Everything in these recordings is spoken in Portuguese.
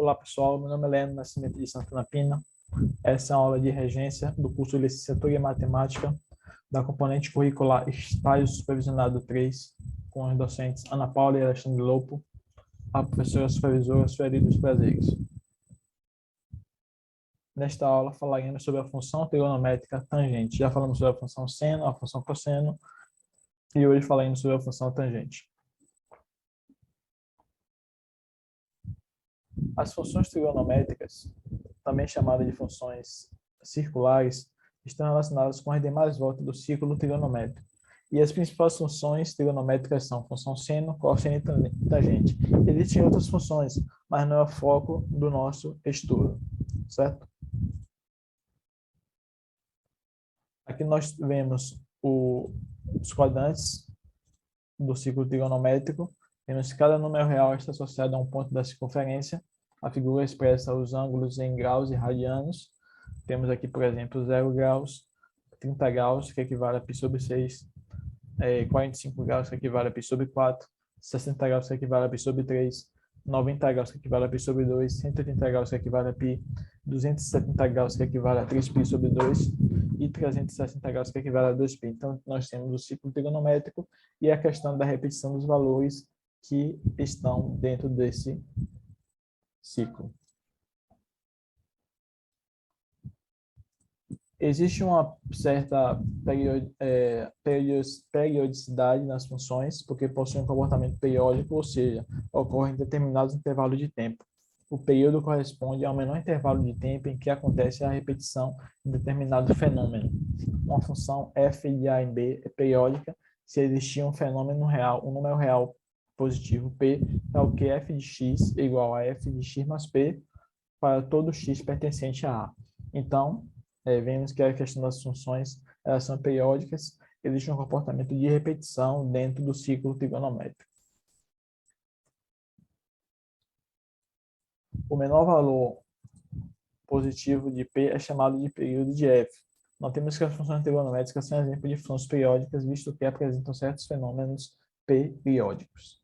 Olá pessoal, meu nome é Leandro Nascimento de Santana Pina. Essa é a aula de regência do curso de Licenciatura em Matemática da componente curricular Estágio Supervisionado 3, com os docentes Ana Paula e Alexandre Lopo, a professora supervisora Sueli dos Prazeres. Nesta aula falaremos sobre a função trigonométrica tangente. Já falamos sobre a função seno, a função cosseno e hoje falaremos sobre a função tangente. As funções trigonométricas, também chamadas de funções circulares, estão relacionadas com as demais voltas do círculo trigonométrico. E as principais funções trigonométricas são função seno, cosseno e tangente. Existem outras funções, mas não é o foco do nosso estudo, certo? Aqui nós vemos os quadrantes do círculo trigonométrico. Vemos que cada número real está associado a um ponto da circunferência. A figura expressa os ângulos em graus e radianos. Temos aqui, por exemplo, 0 graus, 30 graus, que equivale a π sobre 6, 45 graus, que equivale a π sobre 4, 60 graus, que equivale a π sobre 3, 90 graus, que equivale a π sobre 2, 180 graus, que equivale a π, 270 graus, que equivale a 3π sobre 2 e 360 graus, que equivale a 2π. Então, nós temos o ciclo trigonométrico e a questão da repetição dos valores que estão dentro desse ciclo. Existe uma certa periodicidade nas funções, porque possuem um comportamento periódico, ou seja, ocorrem em determinados intervalos de tempo. O período corresponde ao menor intervalo de tempo em que acontece a repetição de determinado fenômeno. Uma função f de a em b é periódica se existir um fenômeno real, um número real positivo p, tal que f de x é igual a f de x mais p para todo x pertencente a A. Então, vemos que a questão das funções, elas são periódicas, existe um comportamento de repetição dentro do ciclo trigonométrico. O menor valor positivo de P é chamado de período de F. Notemos que as funções trigonométricas são exemplos de funções periódicas, visto que apresentam certos fenômenos periódicos.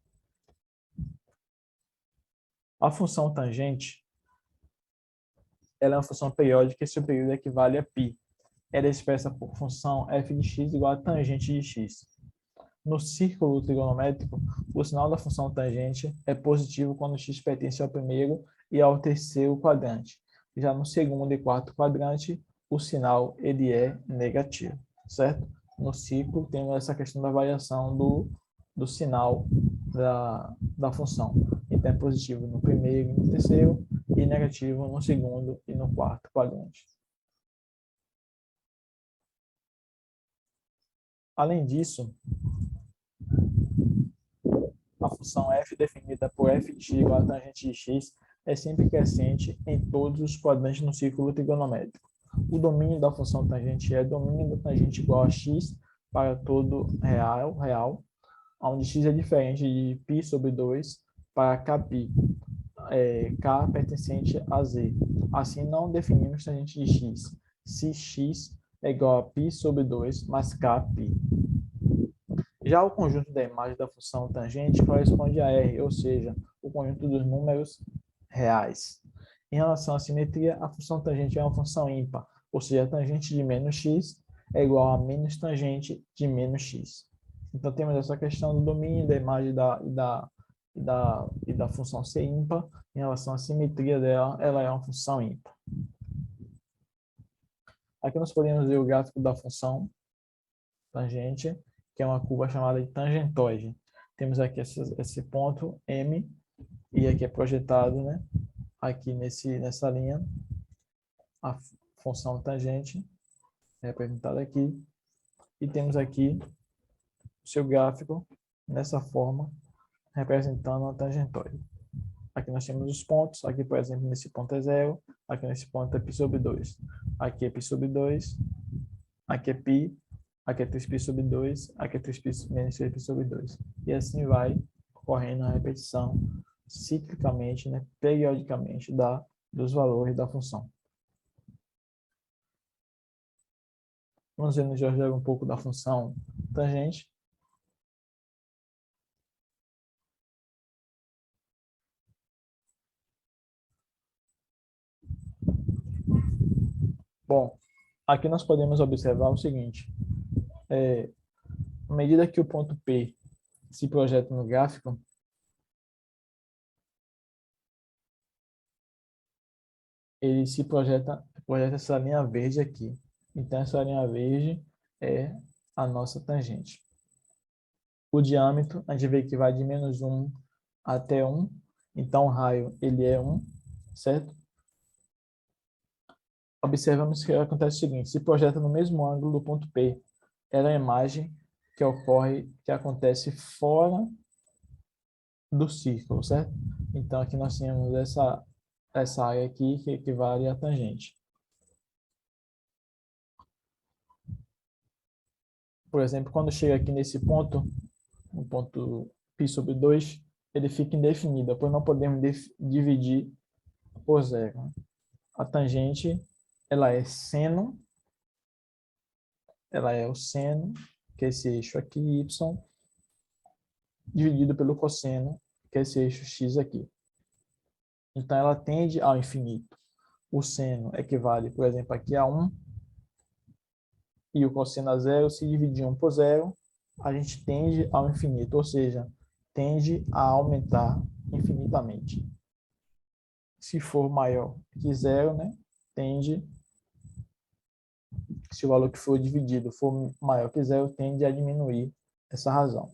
A função tangente, ela é uma função periódica e seu período equivale a π. Ela é expressa por função f de x igual a tangente de x. No círculo trigonométrico, o sinal da função tangente é positivo quando x pertence ao primeiro e ao terceiro quadrante. Já no segundo e quarto quadrante, o sinal ele é negativo, certo? No ciclo, temos essa questão da variação do sinal da função. Então, é positivo no primeiro e no terceiro, e negativo no segundo e no quarto quadrante. Além disso, a função f definida por f de x igual a tangente de x é sempre crescente em todos os quadrantes no círculo trigonométrico. O domínio da função tangente é domínio da tangente igual a x para todo real, onde x é diferente de π sobre 2 para kπ, k pertencente a z. Assim, não definimos tangente de x, se x é igual a π sobre 2 mais kπ. Já o conjunto da imagem da função tangente corresponde a R, ou seja, o conjunto dos números reais. Em relação à simetria, a função tangente é uma função ímpar, ou seja, a tangente de menos x é igual a menos tangente de menos x. Então, temos essa questão do domínio da imagem e da função ser ímpar. Em relação à simetria dela, ela é uma função ímpar. Aqui nós podemos ver o gráfico da função tangente, que é uma curva chamada de tangentoide. Temos aqui esse ponto M, e aqui é projetado, né, aqui nessa linha, a função tangente, representada aqui, e temos aqui o seu gráfico, nessa forma, representando a tangentoide. Aqui nós temos os pontos, aqui, por exemplo, nesse ponto é 0, aqui nesse ponto é π sobre 2, aqui é π sobre 2, aqui é π, aqui é 3π sobre 2, aqui é 3π menos 3π sobre 2. E assim vai ocorrendo a repetição ciclicamente, né, periodicamente, dos valores da função. Vamos ver no GeoGebra um pouco da função tangente. Bom, aqui nós podemos observar o seguinte. À medida que o ponto P se projeta no gráfico, ele se projeta essa linha verde aqui. Então, essa linha verde é a nossa tangente. O diâmetro, a gente vê que vai de -1 até 1. Então, o raio ele é 1, certo? Observamos que acontece o seguinte, se projeta no mesmo ângulo do ponto P. Ela é a imagem que acontece fora do círculo, certo? Então, aqui nós temos essa área aqui que equivale à tangente. Por exemplo, quando chega aqui nesse ponto, no ponto π/2, ele fica indefinido, pois não podemos dividir por zero. A tangente, ela é o seno, que é esse eixo aqui, y, dividido pelo cosseno, que é esse eixo x aqui. Então, ela tende ao infinito. O seno equivale, por exemplo, aqui a 1, e o cosseno a zero. Se dividir 1 por zero, a gente tende ao infinito, ou seja, tende a aumentar infinitamente. Se for maior que zero, né, tende, se o valor que for dividido for maior que zero, tende a diminuir essa razão.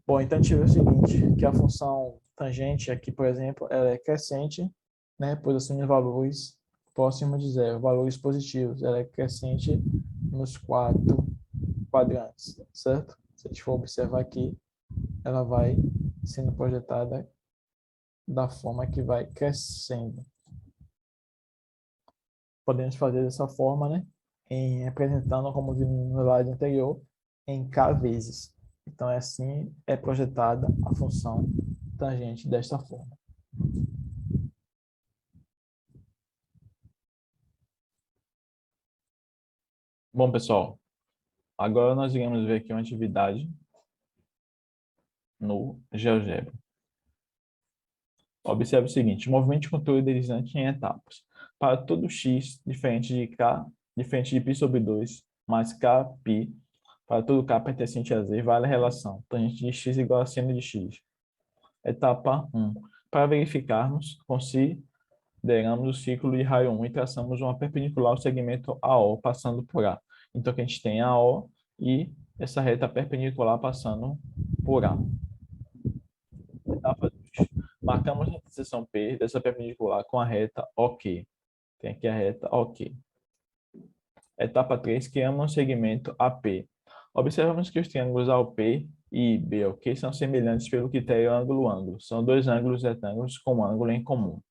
Bom, então a gente vê o seguinte, que a função tangente aqui, por exemplo, ela é crescente, né, pois assume valores próximos de zero, valores positivos. Ela é crescente nos 4 quadrantes, certo? Se a gente for observar aqui, ela vai sendo projetada da forma que vai crescendo. Podemos fazer dessa forma, né? Representando, como vi no slide anterior, em k vezes. Então, assim é projetada a função tangente desta forma. Bom, pessoal, agora nós iremos ver aqui uma atividade no GeoGebra. Observe o seguinte, o movimento de controle deslizante em etapas. Para todo x diferente de π/2, mais kπ, para todo k pertencente a z, vale a relação tangente de x igual a seno de x. Etapa 1. Para verificarmos, consideramos o ciclo de raio 1 e traçamos uma perpendicular ao segmento AO, passando por A. Então, aqui a gente tem AO e essa reta perpendicular passando por A. Etapa 2. Marcamos a interseção P dessa perpendicular com a reta OK. Tem aqui a reta OK. Etapa 3. Criamos um segmento AP. Observamos que os triângulos AOP e BOQ são semelhantes pelo critério ângulo-ângulo. São dois ângulos retângulos com um ângulo em comum.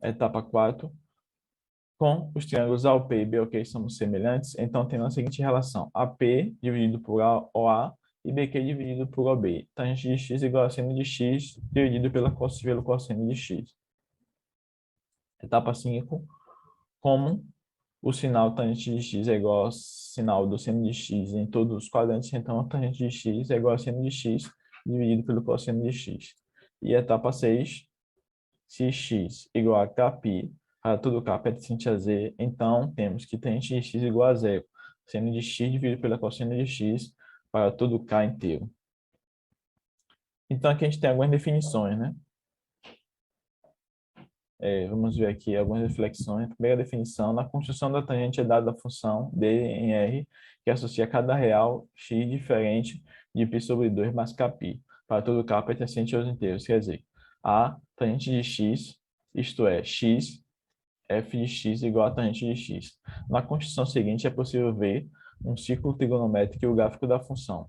Etapa 4. Com os triângulos AOP e BOQ são semelhantes, então temos a seguinte relação. AP dividido por OA e BQ dividido por OB. Tangente de x igual a seno de x dividido pelo cosseno de x. Etapa 5. Como o sinal tangente de x é igual ao sinal do seno de x em todos os quadrantes, então a tangente de x é igual a seno de x dividido pelo cosseno de x. E etapa 6. Se x igual a kπ para todo k pertencente a z, então temos que tangente de x igual a zero. Seno de x dividido pela cosseno de x para todo k inteiro. Então aqui a gente tem algumas definições, né? Vamos ver aqui algumas reflexões. A primeira definição, na construção da tangente é dada a função d em r, que associa cada real x diferente de π/2 mais kπ, para todo k pertencente aos inteiros. Quer dizer, a tangente de x, isto é, x, f de x igual a tangente de x. Na construção seguinte, é possível ver um círculo trigonométrico e o gráfico da função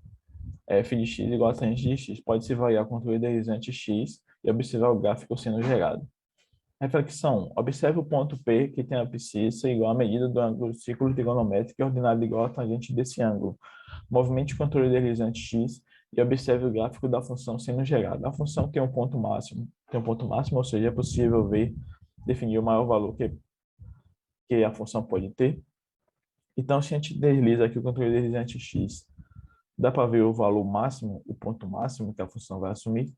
f de x igual a tangente de x. Pode-se variar o controle deslizante x e observar o gráfico sendo gerado. Reflexão 1. Observe o ponto P, que tem a abscissa igual à medida do ângulo do círculo trigonométrico e ordenado igual à tangente desse ângulo. Movimente o controle deslizante x e observe o gráfico da função sendo gerado. A função tem um ponto máximo, ou seja, é possível definir o maior valor que a função pode ter. Então, se a gente desliza aqui o controle deslizante x, dá para ver o valor máximo, o ponto máximo que a função vai assumir.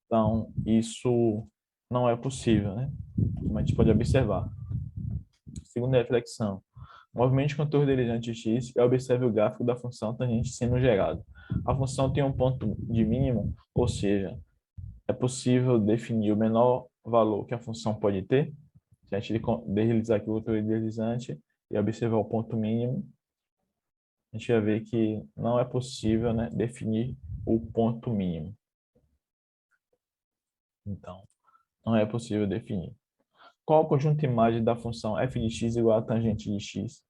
Então, isso não é possível, né? Como a gente pode observar. Segunda reflexão. Movimente o contorno deslizante x e observe o gráfico da função tangente sendo gerado. A função tem um ponto de mínimo, ou seja, é possível definir o menor valor que a função pode ter. Se a gente deslizar aqui o contorno deslizante e observar o ponto mínimo, a gente vai ver que não é possível, né, definir o ponto mínimo. Então, não é possível definir. Qual o conjunto de imagem da função f de x igual a tangente de x?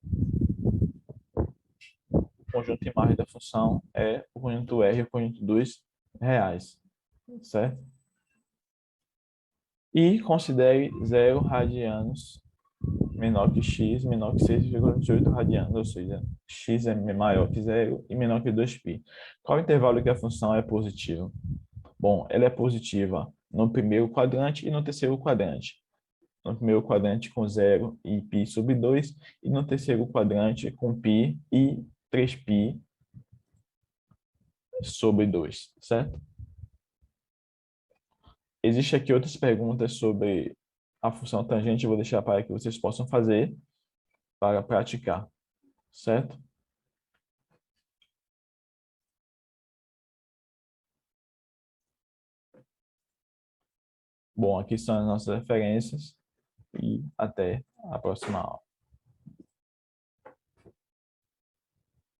O conjunto de imagem da função é o conjunto R e o conjunto dos reais, certo? E considere 0 radianos menor que x, menor que 6,28 radianos, ou seja, x é maior que 0 e menor que 2π. Qual o intervalo que a função é positiva? Bom, ela é positiva no primeiro quadrante e no terceiro quadrante. No primeiro quadrante com 0 e π sobre 2, e no terceiro quadrante com π e 3π sobre 2, certo? Existem aqui outras perguntas sobre a função tangente, eu vou deixar para que vocês possam fazer para praticar, certo? Bom, aqui são as nossas referências e até a próxima aula.